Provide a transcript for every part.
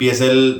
PSL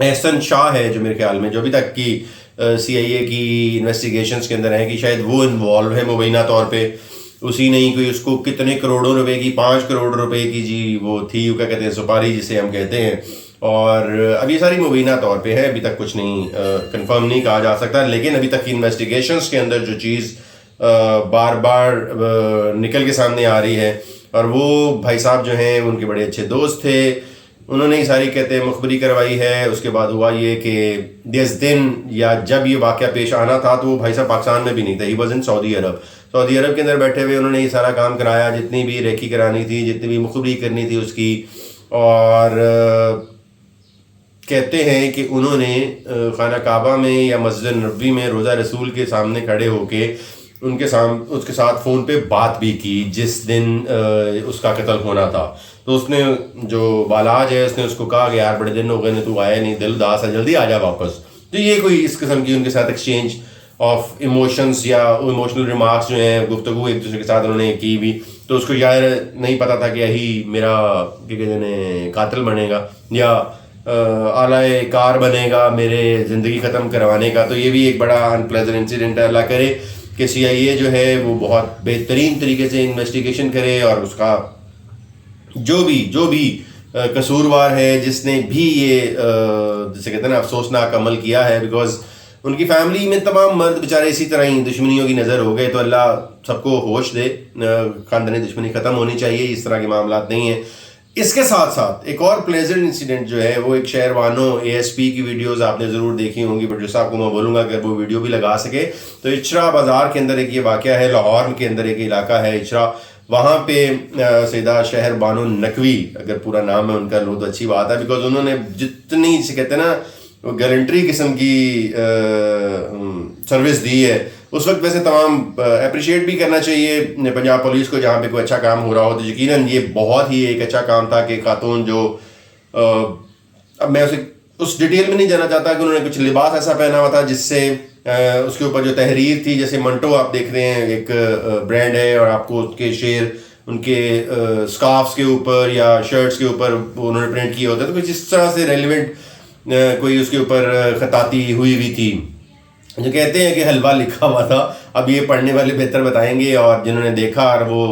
احسن شاہ ہے جو میرے خیال میں جو ابھی تک کی سی آئی اے کی انویسٹیگیشنز کے اندر ہے کہ شاید وہ انوالو ہے مبینہ طور پہ. اسی نہیں کوئی اس کو کتنے کروڑوں روپے کی 5 کروڑ روپے کی جی وہ تھی کیا کہتے ہیں سپاری جسے ہم کہتے ہیں, اور اب یہ ساری مبینہ طور پہ ہے, ابھی تک کچھ نہیں کنفرم نہیں کہا جا سکتا. لیکن ابھی تک کی انویسٹیگیشنز کے اندر جو چیز بار بار نکل کے سامنے آ رہی ہے, اور وہ بھائی صاحب جو ہیں ان کے بڑے اچھے دوست تھے, انہوں نے یہ ساری کہتے ہیں مخبری کروائی ہے. اس کے بعد ہوا یہ کہ جس دن یا جب یہ واقعہ پیش آنا تھا تو وہ بھائی صاحب پاکستان میں بھی نہیں تھے, ہی واز ان سعودی عرب کے اندر بیٹھے ہوئے انہوں نے یہ سارا کام کرایا, جتنی بھی ریکی کرانی تھی, جتنی بھی مخبری کرنی تھی اس کی. اور کہتے ہیں کہ انہوں نے خانہ کعبہ میں یا مسجد نبوی میں روضہ رسول کے سامنے کھڑے ہو کے اس کے ساتھ فون پہ بات بھی کی جس دن اس کا قتل ہونا تھا. تو اس نے جو بالاج ہے اس نے اس کو کہا کہ یار بڑے دن ہو گئے نے تو آیا نہیں, دل اداس ہے, جلدی آ جا واپس. تو یہ کوئی اس قسم کی ان کے ساتھ ایکسچینج آف ایموشنز یا ایموشنل ریمارکس جو ہیں, گفتگو ایک دوسرے کے ساتھ انہوں نے کی بھی. تو اس کو یار نہیں پتا تھا کہ یہی میرا کیا کہتے ہیں قاتل بنے گا یا اعلی کار بنے گا میرے زندگی ختم کروانے کا. تو یہ بھی ایک بڑا انپلیزنٹ انسیڈنٹ ہے. اللہ کرے کہ سی آئی اے جو ہے وہ بہت بہترین طریقے سے انویسٹیگیشن کرے, اور اس کا جو بھی قصوروار ہے جس نے بھی یہ جسے کہتے ہیں نا افسوسناک عمل کیا ہے, بیکاز ان کی فیملی میں تمام مرد بیچارے اسی طرح ہی دشمنیوں کی نظر ہو گئے. تو اللہ سب کو ہوش دے, خاندانی دشمنی ختم ہونی چاہیے, اس طرح کے معاملات نہیں ہیں. اس کے ساتھ ساتھ ایک اور پلیزنٹ انسیڈنٹ جو ہے وہ ایک شہروانوں اے ایس پی کی ویڈیوز آپ نے ضرور دیکھی ہوں گی, بٹ جو صاحب کو میں بولوں گا اگر وہ ویڈیو بھی لگا سکے تو اچرا بازار کے اندر ایک یہ واقعہ ہے, لاہور کے اندر ایک علاقہ ہے اچرا, وہاں پہ سیدہ شہر بانو نقوی اگر پورا نام ہے ان کا لو تو اچھی بات ہے, بیکاز انہوں نے جتنی سے کہتے ہیں نا گارنٹری قسم کی سروس دی ہے اس وقت. ویسے تمام اپریشیٹ بھی کرنا چاہیے پنجاب پولیس کو جہاں پہ کوئی اچھا کام ہو رہا ہو, تو یقیناً یہ بہت ہی ایک اچھا کام تھا کہ خاتون جو اب میں اس ڈیٹیل میں نہیں جانا چاہتا کہ انہوں نے کچھ لباس ایسا پہنا ہوا تھا جس سے اس کے اوپر جو تحریر تھی, جیسے منٹو آپ دیکھ رہے ہیں ایک برانڈ ہے, اور آپ کو اس کے شعر ان کے اسکارفس کے اوپر یا شرٹس کے اوپر انہوں نے پرنٹ کیا ہوتا ہے, تو کچھ اس طرح سے ریلیونٹ کوئی اس کے اوپر خطاطی ہوئی تھی جو کہتے ہیں کہ حلوہ لکھا ہوا تھا. اب یہ پڑھنے والے بہتر بتائیں گے, اور جنہوں نے دیکھا, اور وہ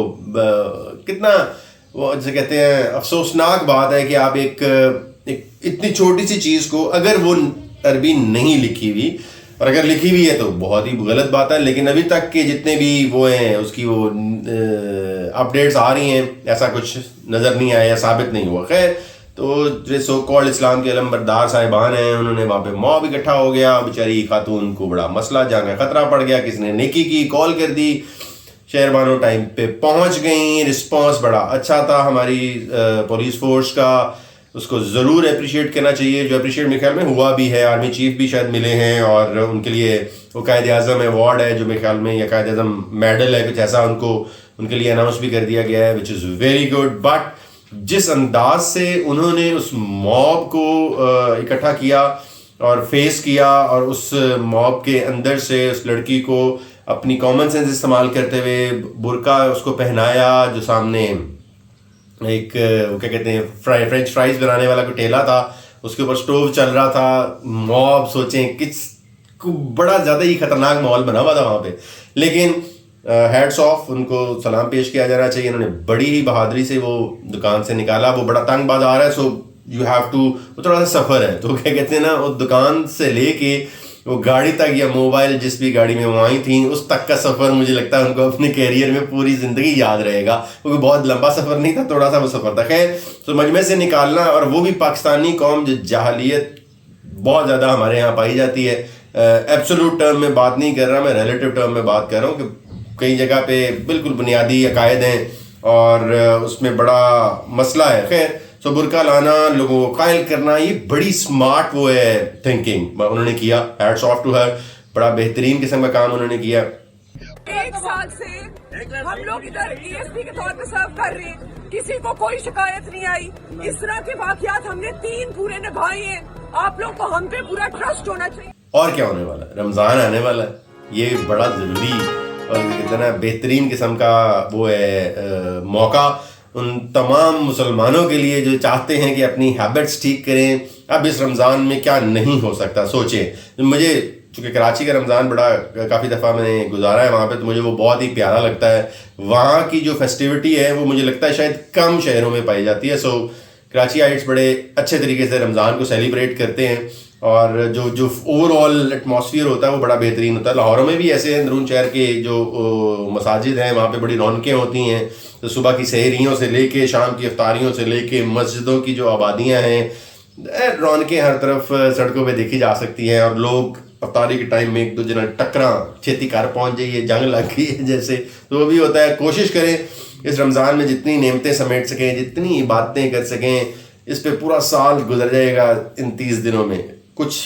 کتنا وہ جسے کہتے ہیں افسوسناک بات ہے کہ آپ ایک اتنی چھوٹی سی چیز کو اگر وہ عربی نہیں لکھی ہوئی, اور اگر لکھی ہوئی ہے تو بہت ہی غلط بات ہے, لیکن ابھی تک کے جتنے بھی وہ ہیں اس کی وہ اپڈیٹس آ رہی ہیں ایسا کچھ نظر نہیں آیا, ثابت نہیں ہوا. خیر, تو جو سو کالڈ اسلام کے علمبردار صاحبان ہیں انہوں نے وہاں پہ موب اکٹھا ہو گیا, بیچاری خاتون کو بڑا مسئلہ جان کا خطرہ پڑ گیا, کس نے نیکی کی کال کر دی, شہر بانو ٹائم پہ پہنچ گئیں, رسپانس بڑا اچھا تھا ہماری پولیس فورس کا, اس کو ضرور اپریشیٹ کرنا چاہیے, جو اپریشیٹ میرے خیال میں ہوا بھی ہے. آرمی چیف بھی شاید ملے ہیں, اور ان کے لیے وہ قائد اعظم ایوارڈ ہے جو میرے خیال میں, یا قائد اعظم میڈل ہے کچھ ایسا, ان کے لیے اناؤنس بھی کر دیا گیا ہے, وچ از ویری گڈ. بٹ جس انداز سے انہوں نے اس موب کو اکٹھا کیا اور فیس کیا, اور اس موب کے اندر سے اس لڑکی کو اپنی کامن سینس استعمال کرتے ہوئے برقع اس کو پہنایا, جو سامنے ایک کیا کہتے ہیں فرینچ فرائز بنانے والا کوئی ٹھیلا تھا, اس کے اوپر سٹوو چل رہا تھا. موب سوچیں کس بڑا زیادہ ہی خطرناک ماحول بنا ہوا تھا وہاں پہ, لیکن ہیڈس آف, ان کو سلام پیش کیا جانا چاہیے. انہوں نے بڑی ہی بہادری سے وہ دکان سے نکالا, وہ بڑا تنگ بازار ہے, سو یو ہیو ٹو, وہ تھوڑا سا سفر ہے, تو کیا کہتے ہیں نا وہ دکان سے لے کے وہ گاڑی تک یا موبائل جس بھی گاڑی میں وہ آئی تھیں اس تک کا سفر مجھے لگتا ہے ان کو اپنے کیریئر میں پوری زندگی یاد رہے گا, کیونکہ بہت لمبا سفر نہیں تھا, تھوڑا سا وہ سفر تھا. خیر, تو مجمع سے نکالنا, اور وہ بھی پاکستانی قوم جو جاہلیت بہت زیادہ ہمارے یہاں پائی جاتی ہے, ایبسولوٹ ٹرم میں بات نہیں کر رہا میں, ریلیٹیو ٹرم میں بات کر رہا ہوں کہ کئی جگہ پہ بالکل بنیادی عقائد ہیں اور اس میں بڑا مسئلہ ہے. خیر, سو برقع لانا, لوگوں کو قائل کرنا, یہ بڑی سمارٹ وہ ہے تھنکنگ انہوں نے کیا. ہیٹس آف ٹو ہر, بڑا بہترین قسم کا کام انہوں نے کیا. 1 سال سے ہم لوگ ادھر ڈی ایس پی کے طور پہ سرو کر رہے ہیں, کسی کو کوئی شکایت نہیں آئی. اس طرح کے واقعات ہم نے 3 پورے نبھائے ہیں. آپ لوگ کو ہم پہ پورا ٹرسٹ ہونا چاہیے. اور کیا ہونے والا ہے, رمضان آنے والا ہے, یہ بڑا ضروری اور کتنا بہترین قسم کا وہ ہے موقع ان تمام مسلمانوں کے لیے جو چاہتے ہیں کہ اپنی ہیبٹس ٹھیک کریں, اب اس رمضان میں کیا نہیں ہو سکتا. سوچیں, مجھے چونکہ کراچی کا رمضان بڑا کافی دفعہ میں نے گزارا ہے وہاں پہ, تو مجھے وہ بہت ہی پیارا لگتا ہے. وہاں کی جو فیسٹیوٹی ہے وہ مجھے لگتا ہے شاید کم شہروں میں پائی جاتی ہے. سو کراچیائٹس بڑے اچھے طریقے سے رمضان کو سیلیبریٹ کرتے ہیں, اور جو اوور آل ایٹماسفیئر ہوتا ہے وہ بڑا بہترین ہوتا ہے. لاہور میں بھی ایسے اندرون شہر کے جو مساجد ہیں وہاں پہ بڑی رونقیں ہوتی ہیں. تو صبح کی سحریوں سے لے کے شام کی افطاریوں سے لے کے مسجدوں کی جو آبادیاں ہیں, رونقیں ہر طرف سڑکوں پہ دیکھی جا سکتی ہیں. اور لوگ افطاری کے ٹائم میں ایک دوسرے نال ٹکراں, چھیتی گھر پہنچ جائیے, جنگ لگ گئی ہے جیسے, تو وہ بھی ہوتا ہے. کوشش کریں اس رمضان میں جتنی نعمتیں سمیٹ سکیں, جتنی عبادتیں کر سکیں, اس پہ پورا سال گزر جائے گا ان 30 دنوں میں. کچھ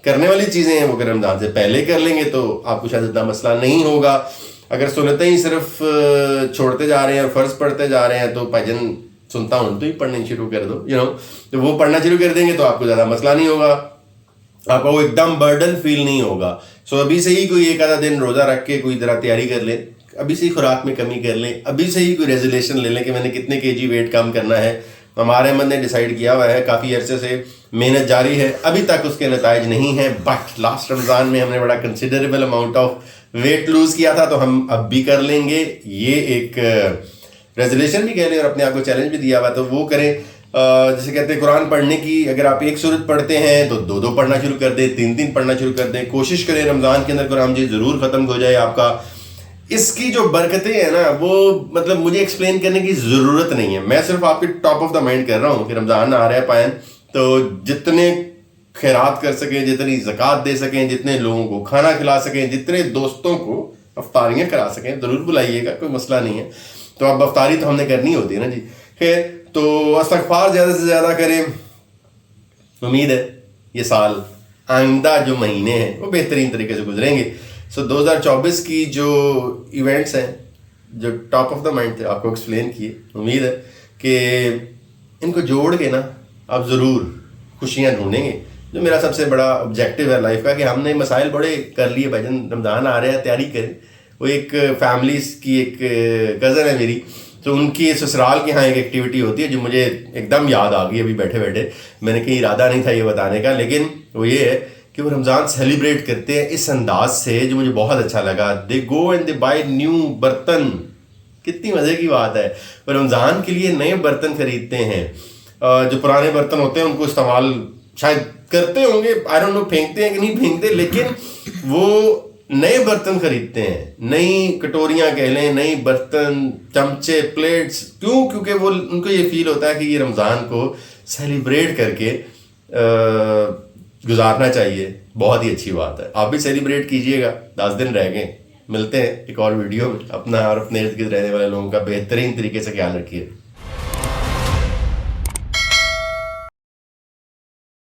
کرنے والی چیزیں ہیں وہ اگر رمضان سے پہلے کر لیں گے تو آپ کو شاید اتنا مسئلہ نہیں ہوگا. اگر سنتیں ہی صرف چھوڑتے جا رہے ہیں اور فرض پڑھتے جا رہے ہیں تو بھجن سنتا ہوں تو ہی پڑھنے شروع کر دو, تو وہ پڑھنا شروع کر دیں گے تو آپ کو زیادہ مسئلہ نہیں ہوگا, آپ کو ایک دم برڈن فیل نہیں ہوگا. سو ابھی سے ہی کوئی ایک آدھا دن روزہ رکھ کے کوئی ذرا تیاری کر لیں, ابھی سے ہی خوراک میں کمی کر لیں, ابھی سے ہی کوئی ریزولیشن لے لیں کہ میں نے کتنے kg ویٹ کم کرنا ہے. ہمارے احمد نے ڈیسائیڈ کیا ہوا ہے, کافی عرصے سے محنت جاری ہے, ابھی تک اس کے نتائج نہیں ہیں, بٹ لاسٹ رمضان میں ہم نے بڑا considerable amount of weight lose کیا تھا, تو ہم اب بھی کر لیں گے. یہ ایک ریزولیشن بھی کہہ لیں اور اپنے آپ کو چیلنج بھی دیا ہوا, تو وہ کریں. جیسے کہتے ہیں قرآن پڑھنے کی, اگر آپ ایک سورت پڑھتے ہیں تو 2 پڑھنا شروع کر دیں, 3 پڑھنا شروع کر دیں. کوشش کریں رمضان کے اندر قرآن مجید ضرور ختم ہو جائے آپ کا. اس کی جو برکتیں ہیں نا وہ مطلب مجھے ایکسپلین کرنے کی ضرورت نہیں ہے, میں صرف آپ کے ٹاپ آف دا مائنڈ کر رہا ہوں کہ رمضان آ رہا ہے پائن, تو جتنے خیرات کر سکیں, جتنی زکوٰۃ دے سکیں, جتنے لوگوں کو کھانا کھلا سکیں, جتنے دوستوں کو افطاریاں کرا سکیں ضرور بلائیے گا, کوئی مسئلہ نہیں ہے. تو اب افطاری تو ہم نے کرنی ہوتی ہے نا جی. خیر, تو استغفار زیادہ سے زیادہ کریں. امید ہے یہ سال آئندہ جو مہینے ہیں وہ بہترین طریقے سے گزریں گے. سو 2024 کی جو ایونٹس ہیں جو ٹاپ آف دا مائنڈ تھے آپ کو ایکسپلین کیے, امید ہے کہ ان کو جوڑ کے نا آپ ضرور خوشیاں ڈھونڈیں گے. جو میرا سب سے بڑا آبجیکٹیو ہے لائف کا کہ ہم نے مسائل بڑے کر لیے بھجن, رمضان آ رہے ہیں تیاری کریں. وہ ایک فیملیز کی ایک کزن ہے میری, تو ان کی سسرال کے ہاں ایک ایکٹیویٹی ہوتی ہے جو مجھے ایک دم یاد آ گئی ابھی بیٹھے بیٹھے. میں نے کہیں ارادہ نہیں تھا یہ بتانے کا, لیکن وہ یہ ہے کہ وہ رمضان سیلیبریٹ کرتے ہیں اس انداز سے جو مجھے بہت اچھا لگا. They go and they buy new برتن. کتنی مزے کی بات ہے, وہ رمضان کے لیے نئے برتن خریدتے ہیں. جو پرانے برتن ہوتے ہیں ان کو استعمال شاید کرتے ہوں گے, آئی ڈونٹ نو پھینکتے ہیں کہ نہیں پھینکتے, لیکن وہ نئے برتن خریدتے ہیں, نئی کٹوریاں کہہ لیں, نئی برتن, چمچے, پلیٹس. کیوں؟ کیونکہ وہ ان کو یہ فیل ہوتا ہے کہ یہ رمضان کو سیلیبریٹ کر کے گزارنا چاہیے. بہت ہی اچھی بات ہے, آپ بھی سیلیبریٹ کیجئے گا. 10 دن رہ گئے, ملتے ہیں ایک اور ویڈیو میں. اپنا اور اپنے ارد گرد رہنے والے لوگوں کا بہترین طریقے سے خیال رکھیے.